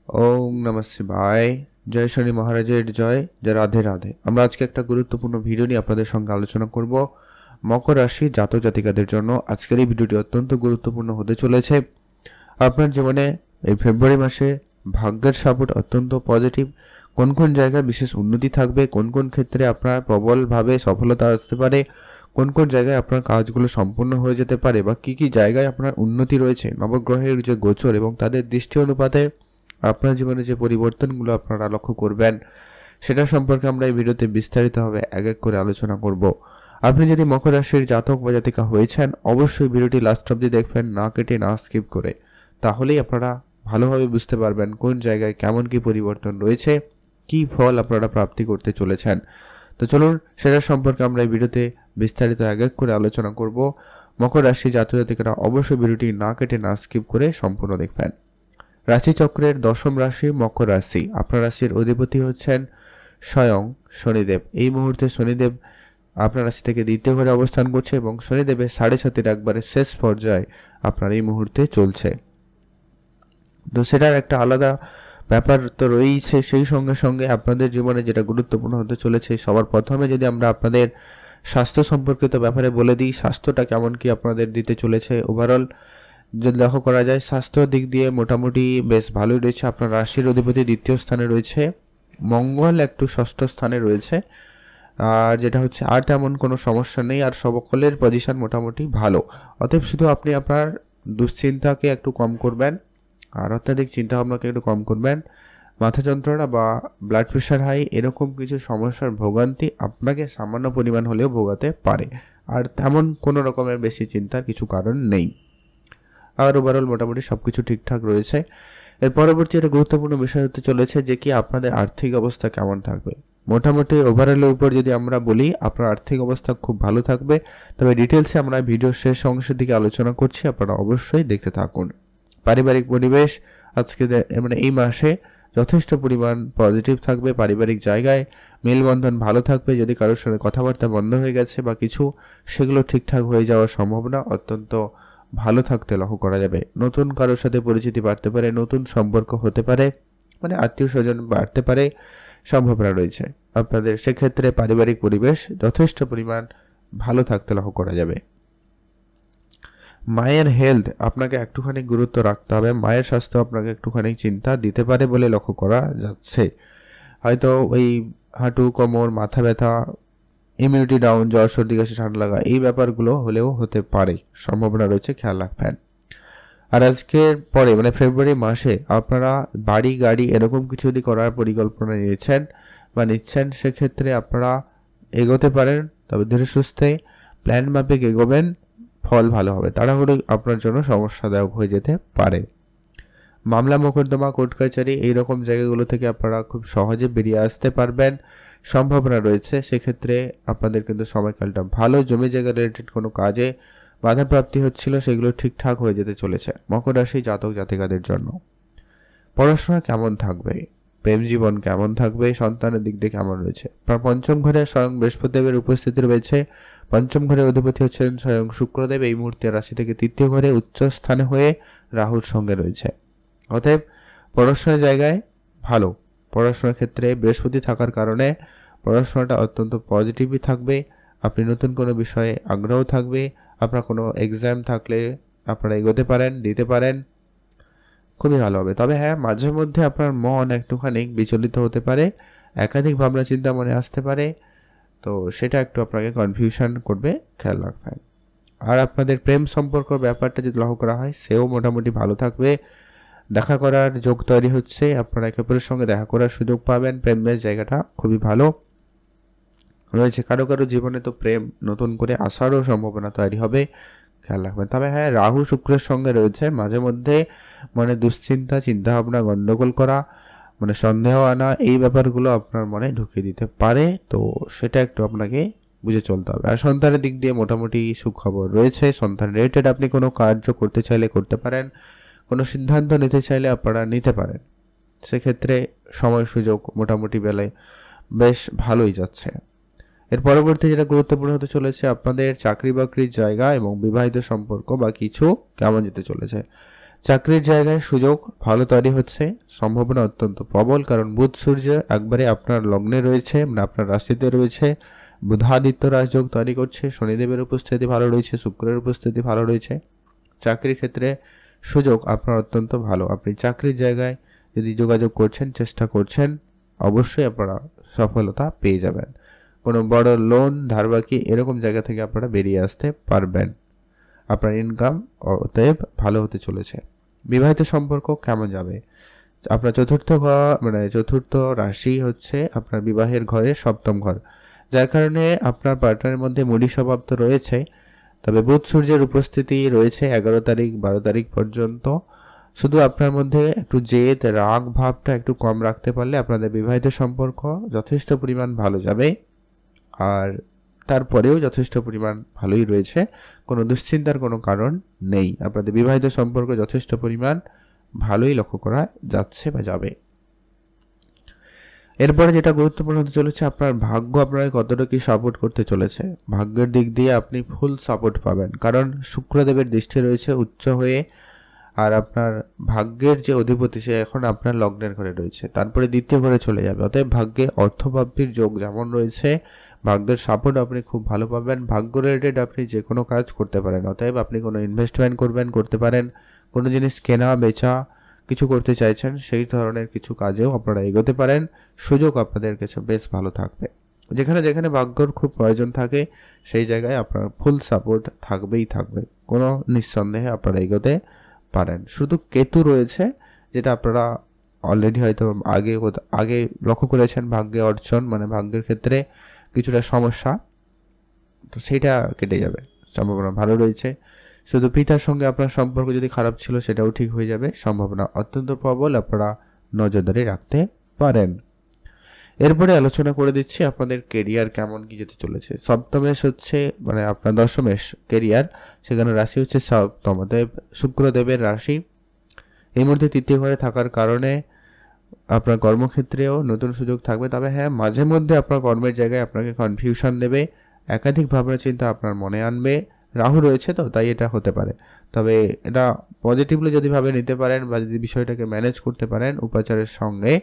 ওম নমঃ শিবায়। জয় শনি মহারাজের জয়। জয় রাধে রাধে। আমরা আজকে একটা গুরুত্বপূর্ণ ভিডিও নিয়ে আপনাদের সঙ্গে আলোচনা করব মকর রাশি জাতক জাতিকাদের জন্য। আজকের এই ভিডিওটি অত্যন্ত গুরুত্বপূর্ণ হতে চলেছে। আপনার জীবনে এই ফেব্রুয়ারি মাসে ভাগ্যের সাপোর্ট অত্যন্ত পজিটিভ। কোন কোন জায়গায় বিশেষ উন্নতি থাকবে, কোন কোন ক্ষেত্রে আপনার প্রবলভাবে সফলতা আসতে পারে, কোন কোন জায়গায় আপনার কাজগুলো সম্পূর্ণ হয়ে যেতে পারে, বা কি কি জায়গায় আপনার উন্নতি রয়েছে, নবগ্রহের যে গোচর এবং তাদের দৃষ্টি অনুপাতে আপনার জীবনে যে পরিবর্তনগুলো আপনারা লক্ষ্য করবেন, সেটা সম্পর্কে আমরা এই ভিডিওতে বিস্তারিতভাবে এক এক করে আলোচনা করব। আপনি যদি মকর রাশির জাতক বা জাতিকা হয়েছেন, অবশ্যই ভিডিওটি লাস্ট অবধি দেখবেন, না কেটে না স্কিপ করে। তাহলেই আপনারা ভালোভাবে বুঝতে পারবেন কোন জায়গায় কেমন কি পরিবর্তন রয়েছে, কি ফল আপনারা প্রাপ্তি করতে চলেছেন। তো চলুন সেটা সম্পর্কে আমরা এই ভিডিওতে বিস্তারিত এক এক করে আলোচনা করব। মকর রাশি জাতক জাতিকারা অবশ্যই ভিডিওটি না কেটে না স্কিপ করে সম্পূর্ণ দেখবেন। রাশিচক্রের দশম রাশি মকর রাশি। আপনার রাশির অধিপতি হচ্ছেন স্বয়ং শনিদেব। এই মুহূর্তে শনিদেব আপনার রাশি থেকে দ্বিতীয় ঘরে অবস্থান করছে এবং শনিদেবের 7.5 একবারে শেষ পর্যায়ে আপনার এই মুহূর্তে চলছে। তো সেটার একটা আলাদা ব্যাপার তো রয়েছে। সেই সঙ্গে সঙ্গে আপনাদের জীবনে যেটা গুরুত্বপূর্ণ হতে চলেছে, সবার প্রথমে যদি আমরা আপনাদের স্বাস্থ্য সম্পর্কিত ব্যাপারে বলে দিই, স্বাস্থ্যটা কেমন কি আপনাদের দিতে চলেছে। ওভারঅল যদি লক্ষ্য করা যায়, স্বাস্থ্যের দিক দিয়ে মোটামুটি বেশ ভালোই রয়েছে। আপনার রাশির অধিপতি দ্বিতীয় স্থানে রয়েছে, মঙ্গল একটু ষষ্ঠ স্থানে রয়েছে। আর যেটা হচ্ছে আর তেমন কোনো সমস্যা নেই, আর সকলের পজিশন মোটামুটি ভালো। অতএব শুধু আপনি আপনার দুশ্চিন্তাকে একটু কম করবেন, আর অত্যাধিক চিন্তাভাবনাকে একটু কম করবেন। মাথা যন্ত্রণা বা ব্লাড প্রেশার হাই এরকম কিছু সমস্যার ভোগান্তি আপনাকে সামান্য পরিমাণ হলেও ভোগাতে পারে, আর তেমন কোনো রকমের বেশি চিন্তার কিছু কারণ নেই। আর ওভারঅল মোটামুটি সব কিছু ঠিকঠাক রয়েছে। এর পরবর্তী একটা গুরুত্বপূর্ণ বিষয় হতে চলেছে যে কি আপনাদের আর্থিক অবস্থা কেমন থাকবে। মোটামুটি ওভারঅলের উপর যদি আমরা বলি, আপনার আর্থিক অবস্থা খুব ভালো থাকবে। তবে ডিটেলসে আমরা ভিডিওর শেষ অংশের দিকে আলোচনা করছি, আপনারা অবশ্যই দেখতে থাকুন। পারিবারিক পরিবেশ আজকে মানে এই মাসে যথেষ্ট পরিমাণ পজিটিভ থাকবে। পারিবারিক জায়গায় মেলবন্ধন ভালো থাকবে। যদি কারোর সঙ্গে কথাবার্তা বন্ধ হয়ে গেছে বা কিছু, সেগুলো ঠিকঠাক হয়ে যাওয়ার সম্ভাবনা অত্যন্ত ভালো থাকতে লক্ষ্য করা যাবে। নতুন কারোর সাথে পরিচিতি বাড়তে পারে, নতুন সম্পর্ক হতে পারে, মানে আত্মীয় স্বজন বাড়তে পারে, সম্ভাবনা রয়েছে আপনাদের। সেক্ষেত্রে পারিবারিক পরিবেশ যথেষ্ট পরিমাণ ভালো থাকতে লক্ষ্য করা যাবে। মায়ের হেলথ আপনাকে একটুখানি গুরুত্ব রাখতে হবে। মায়ের স্বাস্থ্য আপনাকে একটুখানি চিন্তা দিতে পারে বলে লক্ষ্য করা যাচ্ছে। হয়তো ওই হাঁটু, কোমর, মাথা ব্যথা, ইমিউনিটি ডাউন, জ্বর, সর্দি, কাশি, ঠান্ডা লাগা, এই ব্যাপারগুলো হলেও হতে পারে, সম্ভাবনা রয়েছে, খেয়াল রাখবেন। আর আজকের পরে মানে ফেব্রুয়ারি মাসে আপনারা বাড়ি গাড়ি এরকম কিছু যদি করার পরিকল্পনা নিয়েছেন বা নিচ্ছেন, সেক্ষেত্রে আপনারা এগোতে পারেন। তবে ধীরে সুস্থে প্ল্যান মাফিক এগোবেন, ফল ভালো হবে। তাড়াহুড়ো আপনার জন্য সমস্যাদায়ক হয়ে যেতে পারে। মামলা মোকদ্দমা, কোর্ট কাছারি এইরকম জায়গাগুলো থেকে আপনারা খুব সহজে বেরিয়ে আসতে পারবেন, সম্ভাবনা রয়েছে। সেক্ষেত্রে আপনাদের কিন্তু সময়কালটা ভালো। জমি জায়গা রিলেটেড কোনো কাজে বাধাপ্রাপ্তি হচ্ছিল, সেগুলো ঠিকঠাক হয়ে যেতে চলেছে মকর রাশি জাতক জাতিকাদের জন্য। পড়াশোনা কেমন থাকবে, প্রেম জীবন কেমন থাকবে, সন্তানের দিক দিয়ে কেমন রয়েছে। পঞ্চম ঘরে স্বয়ং বৃহস্পতিদেবের উপস্থিতি রয়েছে। পঞ্চম ঘরের অধিপতি হচ্ছেন স্বয়ং শুক্রদেব। এই মুহূর্তে রাশি থেকে তৃতীয় ঘরে উচ্চ স্থানে হয়ে রাহুর সঙ্গে রয়েছে। অতএব পড়াশোনার জায়গায় ভালো। পড়াশোনার ক্ষেত্রে বৃহস্পতি থাকার কারণে পড়াশোনাটা অত্যন্ত পজিটিভই থাকবে। আপনি নতুন কোনো বিষয়ে আগ্রহ থাকবে। আপনার কোনো এক্সাম থাকলে আপনারা এগোতে পারেন, দিতে পারেন, খুবই ভালো হবে। তবে হ্যাঁ, মাঝে মধ্যে আপনার মন একটুখানি বিচলিত হতে পারে, একাধিক ভাবনা চিন্তা মনে আসতে পারে। তো সেটা একটু আপনাকে কনফিউশন করবে, খেয়াল রাখবেন। আর আপনাদের প্রেম সম্পর্ক ব্যাপারটা যদি লক্ষ্য করা হয়, সেও মোটামুটি ভালো থাকবে। দেখা করার যোগ তৈরি হচ্ছে, আপনারা একে অপরের সঙ্গে দেখা করার সুযোগ পাবেন। প্রেমের জায়গাটা খুবই ভালো রয়েছে। কারো কারো জীবনে তো প্রেম নতুন করে আসারও সম্ভাবনা তৈরি হবে, খেয়াল রাখবেন। তবে হ্যাঁ, রাহু শুক্রের সঙ্গে রয়েছে। মাঝে মধ্যে মনে দুশ্চিন্তা, চিন্তাভাবনা, গণ্ডগোল করা, মানে সন্দেহ আনা, এই ব্যাপারগুলো আপনার মনে ঢুকিয়ে দিতে পারে। তো সেটা একটু আপনাকে বুঝে চলতে হবে। আর সন্তানের দিক দিয়ে মোটামুটি সুখবর রয়েছে। সন্তান রিলেটেড আপনি কোনো কার্য করতে চাইলে করতে পারেন, কোনো সিদ্ধান্ত নিতে চাইলে আপনারা নিতে পারেন। সেক্ষেত্রে সময় সুযোগ মোটামুটি বেলায় বেশ ভালোই যাচ্ছে। এর পরবর্তী যেটা গুরুত্বপূর্ণ হতে চলেছে, আপনাদের চাকরি বাকরির জায়গা এবং বিবাহিত সম্পর্ক বা কিছু কেমন যেতে চলেছে। চাকরির জায়গায় সুযোগ ভালো তৈরি হচ্ছে, সম্ভাবনা অত্যন্ত প্রবল, কারণ বুধ সূর্য একবারে আপনার লগ্নে রয়েছে, মানে আপনার রাশিতে রয়েছে। বুধাদিত্য রাজযোগ তৈরি করছে, শনিদেবের উপস্থিতি ভালো রয়েছে, শুক্রের উপস্থিতি ভালো রয়েছে। চাকরির ক্ষেত্রে সুযোগ আপনার অত্যন্ত ভালো। আপনি চাকরির জায়গায় যদি যোগাযোগ করছেন, চেষ্টা করছেন, অবশ্যই আপনারা সফলতা পেয়ে যাবেন। কোনো বড় লোন, ধারবাকি এরকম জায়গা থেকে আপনারা বেরিয়ে আসতে পারবেন। আপনার ইনকাম অতএব ভালো হতে চলেছে। বিবাহিত সম্পর্ক কেমন যাবে? আপনার চতুর্থ রাশি হচ্ছে আপনার বিবাহের ঘরে সপ্তম ঘর, যার কারণে আপনার পার্টনারের মধ্যে মুডি স্বভাব তো রয়েছে, তবে বুধ সূর্যের উপস্থিতি রয়েছে 11 তারিখ 12 তারিখ পর্যন্ত। শুধু আপনার মধ্যে একটু জেদ, রাগ ভাবটা একটু কম রাখতে পারলে আপনাদের বিবাহিত সম্পর্ক যথেষ্ট পরিমাণ ভালো যাবে। আর তারপরেও যথেষ্ট পরিমাণ ভালোই রয়েছে, কোনো দুশ্চিন্তার কোনো কারণ নেই। আপনাদের বিবাহিত সম্পর্ক যথেষ্ট পরিমাণ ভালোই লক্ষ্য করা যাচ্ছে বা যাবে। এরপরে যেটা গুরুত্বপূর্ণ হতে চলেছে, আপনার ভাগ্য আপনাকে কতটা কি সাপোর্ট করতে চলেছে। ভাগ্যের দিক দিয়ে আপনি ফুল সাপোর্ট পাবেন, কারণ শুক্রদেবের দৃষ্টি রয়েছে উচ্চ হয়ে, আর আপনার ভাগ্যের যে অধিপতি সে এখন আপনার লগ্নের ঘরে রয়েছে, তারপরে দ্বিতীয় ঘরে চলে যাবে। অতএব ভাগ্যে অর্থপ্রাপ্তির যোগ যেমন রয়েছে, ভাগ্যের সাপোর্ট আপনি খুব ভালো পাবেন। ভাগ্য রিলেটেড আপনি যে কোনো কাজ করতে পারেন। অতএব আপনি কোনো ইনভেস্টমেন্ট করতে পারেন, কোনো জিনিস কেনা বেচা কিছু করতে চাইছেন, সেই ধরনের কিছু কাজেও আপনারা এগোতে পারেন। সুযোগ আপনাদের কাছে বেশ ভালো থাকবে। যেখানে যেখানে ভাগ্যর খুব প্রয়োজন থাকে সেই জায়গায় আপনার ফুল সাপোর্ট থাকবেই থাকবে, কোনো নিঃসন্দেহে আপনারা এগোতে পারেন। শুধু কেতু রয়েছে, যেটা আপনারা অলরেডি হয়তো আগে লক্ষ্য করেছেন, ভাগ্যে অর্জন মানে ভাগ্যের ক্ষেত্রে কিছুটা সমস্যা, তো সেইটা কেটে যাবে, সম্ভাবনা ভালো রয়েছে। শুধু পিতার সঙ্গে আপনার সম্পর্ক যদি খারাপ ছিল সেটাও ঠিক হয়ে যাবে, সম্ভাবনা অত্যন্ত প্রবল, আপনারা নজরদারি রাখতে পারেন। এরপরে আলোচনা করে দিচ্ছি আপনাদের কেরিয়ার কেমন কি যেতে চলেছে। সপ্তমেশ হচ্ছে মানে আপনার দশমেশ কেরিয়ার, সেখানে রাশি হচ্ছে সপ্তম, অতএব শুক্রদেবের রাশি। এই মুহূর্তে তৃতীয় ঘরে থাকার কারণে আপনার কর্মক্ষেত্রেও নতুন সুযোগ থাকবে। তবে হ্যাঁ, মাঝে মধ্যে আপনার কর্মের জায়গায় আপনাকে কনফিউশন দেবে, একাধিক ভাবনা চিন্তা আপনার মনে আনবে। রাহু রয়েছে তো তাই এটা হতে পারে, তবে এটা পজিটিভলি যদি ভাবে নিতে পারেন বা যদি বিষয়টাকে ম্যানেজ করতে পারেন উপাচারের সঙ্গে,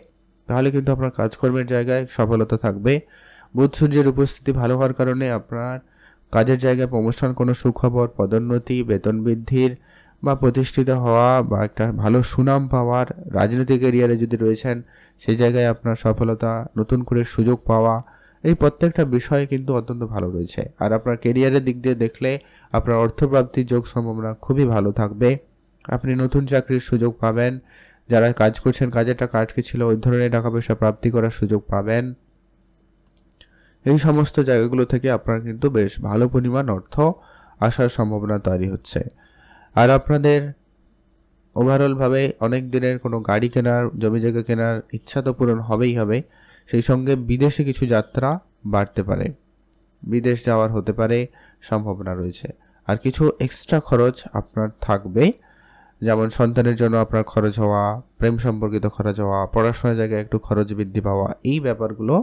তাহলে কিন্তু আপনার কাজকর্মের জায়গায় সফলতা থাকবে। বুধ সূর্যের উপস্থিতি ভালো হওয়ার কারণে আপনার কাজের জায়গায় প্রমোশন, কোনো সুখবর, পদোন্নতি, বেতন বৃদ্ধির বা প্রতিষ্ঠিত হওয়া বা একটা ভালো সুনাম পাওয়ার, রাজনৈতিক এরিয়ারে যদি রয়েছেন সেই জায়গায় আপনার সফলতা, নতুন করে সুযোগ পাওয়া, এই প্রত্যেকটা বিষয় কিন্তু অত্যন্ত ভালো রয়েছে। আর আপনার কেরিয়ারের দিক দিয়ে দেখলে আপনার অর্থপ্রাপ্তির যোগ সম্ভাবনা খুবই ভালো থাকবে। আপনি নতুন চাকরির সুযোগ পাবেন, যারা কাজ করছেন কাজের টাকা আটকে ছিল ওই ধরনের টাকা পয়সা প্রাপ্তি করার সুযোগ পাবেন। এই সমস্ত জায়গাগুলো থেকে আপনার কিন্তু বেশ ভালো পরিমাণ অর্থ আসার সম্ভাবনা তৈরি হচ্ছে। আর আপনাদের ওভারঅলভাবে অনেক দিনের কোনো গাড়ি কেনার, জমি জায়গা কেনার ইচ্ছা তো পূরণ হবেই হবে, সেই সঙ্গে বিদেশে কিছু যাত্রা বাড়তে পারে, বিদেশ যাওয়ার হতে পারে সম্ভাবনা রয়েছে। আর কিছু এক্সট্রা খরচ আপনার থাকবে, যেমন সন্তানের জন্য আপনার খরচ হওয়া, প্রেম সম্পর্কিত খরচ হওয়া, পড়াশোনার জায়গায় একটু খরচ বৃদ্ধি পাওয়া, এই ব্যাপারগুলো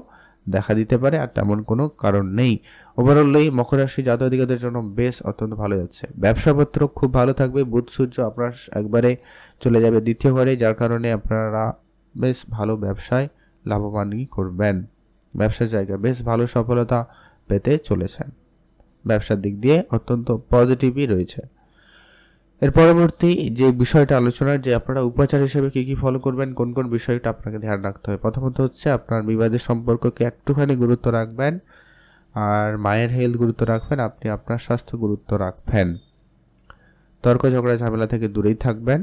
দেখা দিতে পারে। আর তেমন কোনো কারণ নেই। ওভারঅল এই মকর রাশি জাতকদের জন্য বেশ অত্যন্ত ভালো যাচ্ছে। ব্যবসাপত্র খুব ভালো থাকবে। বুধ সূর্য আপনার একবারে চলে যাবে দ্বিতীয় ঘরে, যার কারণে আপনারা বেশ ভালো ব্যবসায় লাভবানই করবেন। ব্যবসার জায়গায় বেশ ভালো সফলতা পেতে চলেছেন। ব্যবসার দিক দিয়ে অত্যন্ত পজিটিভই রয়েছে। এর পরবর্তী যে বিষয়টা আলোচনার, যে আপনারা উপাচার হিসেবে কি কি ফলো করবেন, কোন কোন বিষয়টা আপনাকে ধ্যান রাখতে হবে। প্রথমত হচ্ছে আপনার বিবাদের সম্পর্ককে একটুখানি গুরুত্ব রাখবেন, আর মায়ের হেলথ গুরুত্ব রাখবেন, আপনি আপনার স্বাস্থ্য গুরুত্ব রাখবেন। তর্ক ঝগড়া ঝামেলা থেকে দূরেই থাকবেন,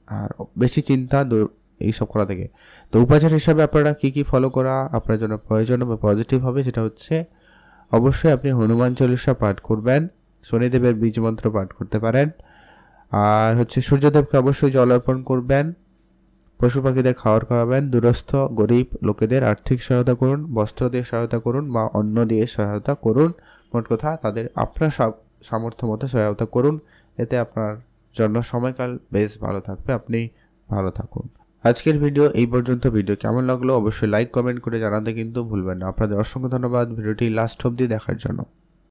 আর বেশি চিন্তা এইসব করা থেকে। তো উপাচার হিসাবে আপনারা কি কি ফলো করা আপনার জন্য প্রয়োজন বা পজিটিভ হবে, সেটা হচ্ছে অবশ্যই আপনি হনুমান চল্লিশা পাঠ করবেন, শনিদেবের বীজ মন্ত্র পাঠ করতে পারেন, আর হচ্ছে সূর্যদেবকে অবশ্যই জল অর্পণ করবেন, পশু পাখিদের খাবার খাওয়াবেন, দূরস্থ গরিব লোকেদের আর্থিক সহায়তা করুন, বস্ত্র দিয়ে সহায়তা করুন বা অন্ন দিয়ে সহায়তা করুন। মোট কথা তাদের আপনার সামর্থ্য মতো সহায়তা করুন, এতে আপনার জন্য সময়কাল বেশ ভালো থাকবে, আপনি ভালো থাকুন। আজকের ভিডিও এই পর্যন্ত। ভিডিও কেমন লাগলো অবশ্যই লাইক কমেন্ট করে জানাতে কিন্তু ভুলবেন না। আপনাদের অসংখ্য ধন্যবাদ ভিডিওটি লাস্ট অবধি দেখার জন্য।